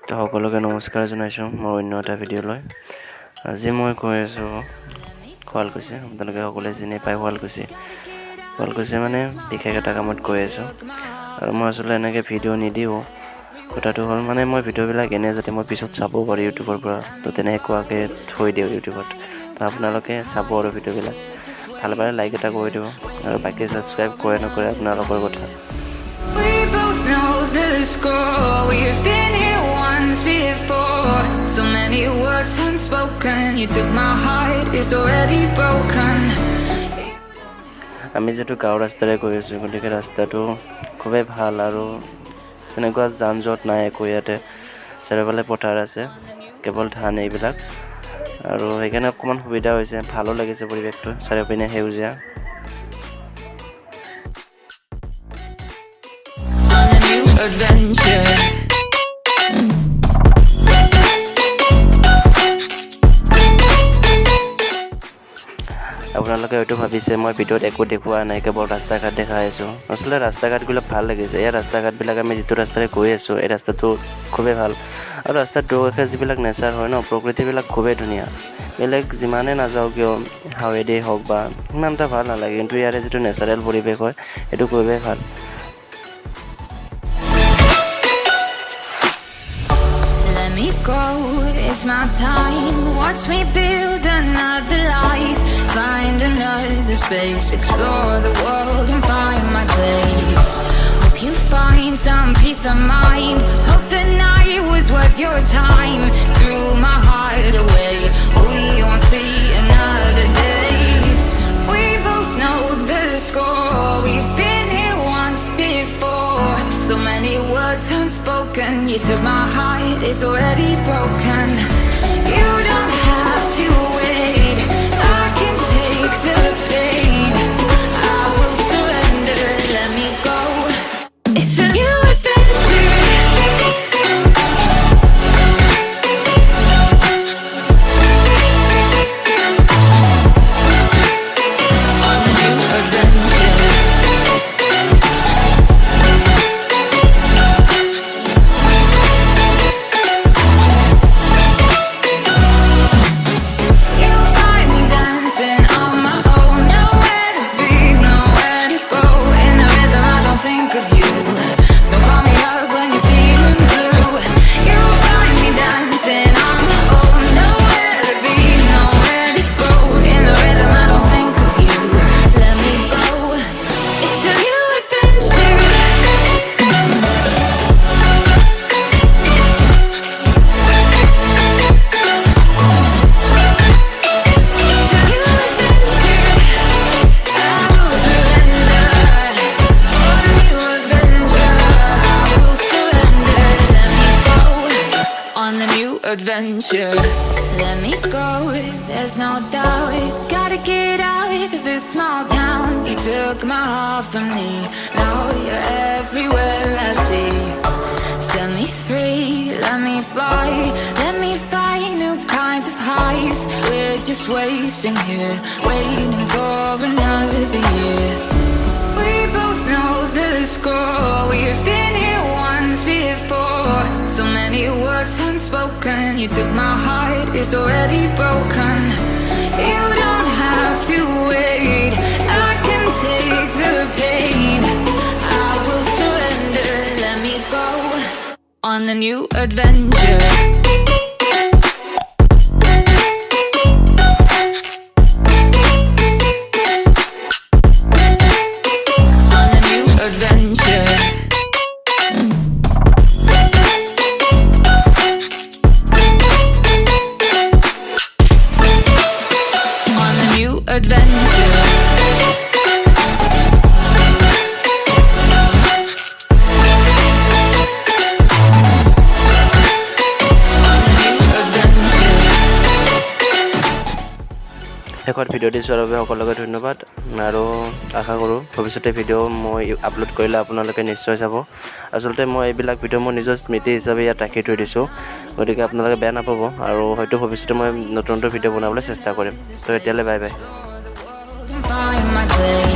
তো সকলোকে নমস্কাৰ জনাইছোঁ মোৰ অন্য এটা ভিডিঅ'লৈ। আজি মই কৈ আছোঁ শুৱালকুছি। আপোনালোকে সকলোৱে চিনি পায় শুৱালকুছি মানে বিশেষ এটা কামত কৈ আছোঁ। আৰু মই আচলতে এনেকৈ ভিডিঅ' নিদিওঁ। কথাটো হ'ল মানে মই ভিডিঅ'বিলাক এনে যাতে মই পিছত চাব পাৰোঁ ইউটিউবৰ পৰা, তো তেনেকুৱাকৈ থৈ দিওঁ ইউটিউবত। তো আপোনালোকে চাব আৰু ভিডিঅ'বিলাক ভাল পালে লাইক এটা কৰি দিব, আৰু বাকী ছাবস্ক্ৰাইব কৰে নকৰে আপোনালোকৰ কথা। We both know the score. We've been here once before. So many words unspoken. You took my heart, it's already broken. আমি যিহেতু গাঁৱৰ ৰাস্তাৰে গৈ আছোঁ, গতিকে ৰাস্তাটো খুবেই ভাল আৰু তেনেকুৱা যান জঁট নাই একো। ইয়াতে চাৰিওফালে পথাৰ আছে, কেৱল ধান এইবিলাক, আৰু সেইকাৰণে অকণমান সুবিধা হৈছে। ভালো লাগিছে পৰিৱেশটো, চাৰিওপিনে সেউজীয়া। Adventure. আপোনালোকে হয়তো ভাবিছে মই ভিডিঅ'ত একো দেখুওৱা নাই, কেৱল ৰাস্তা ঘাট দেখাই আছোঁ। আচলতে ৰাস্তা ঘাটবিলাক ভাল লাগিছে। এই ৰাস্তা ঘাটবিলাক আমি যিটো ৰাস্তাৰে গৈ আছোঁ, এই ৰাস্তাটো খুবেই ভাল। আৰু ৰাস্তাৰ দুয়োকাষে যিবিলাক নেচাৰ হয় ন, প্ৰকৃতিবিলাক খুবেই ধুনীয়া। বেলেগ যিমানে নাযাওঁ কিয়, হাৱেদিয়ে হওক বা ইমান এটা ভাল নালাগে, কিন্তু ইয়াৰে যিটো নেচাৰেল পৰিৱেশ হয় সেইটো খুবেই ভাল। Let me go, it's my time. Watch me build another life. Find another space. Explore the world and find my place. Hope you find some peace of mind. Hope the night was worth your time. Threw my heart away. We won't see another day. We both know the score. We've been here once before. So many words unspoken. You took my heart, it's already broken. You don't have to wait. I can take the pain. I will surrender, let me go. It's a new adventure. On a new adventure. You'll find me dancing on my own. Nowhere to be, nowhere to go. In the rhythm, I don't think of you. Don't call me up when you're feeling blue. You'll find me dancing on my own. Nowhere to be, nowhere to go. In the rhythm, I don't think of you. Let me go. It's a new adventure. It's a new adventure. I will surrender. On a new adventure. I will surrender. Let me go. On a new adventure. Let me go. There's no doubt. Gotta get out of this small town. You took my heart from me. Now you're everywhere I see. Set me free, let me fly. Let me find new kinds of highs. We're just wasting here, waiting for another year. We both know the score. We've been here once before. So many words unspoken. You took my heart, it's already broken. You don't have to wait. I can take the pain. I will surrender, let me go. On a new adventure. On a new adventure. On a new adventure. শেষত ভিডিঅ'টি চোৱাৰ বাবে সকলোকে ধন্যবাদ, আৰু আশা কৰোঁ ভৱিষ্যতে ভিডিঅ' মই আপলোড কৰিলে আপোনালোকে নিশ্চয় চাব। আচলতে মই এইবিলাক ভিডিঅ' মোৰ নিজৰ স্মৃতি হিচাপে ইয়াত ৰাখি থৈ দিছোঁ, গতিকে আপোনালোকে বেয়া নাপাব, আৰু হয়তো ভৱিষ্যতে মই নতুন ভিডিঅ' বনাবলৈ চেষ্টা কৰিম। তো এতিয়ালৈ bye bye. Find my place.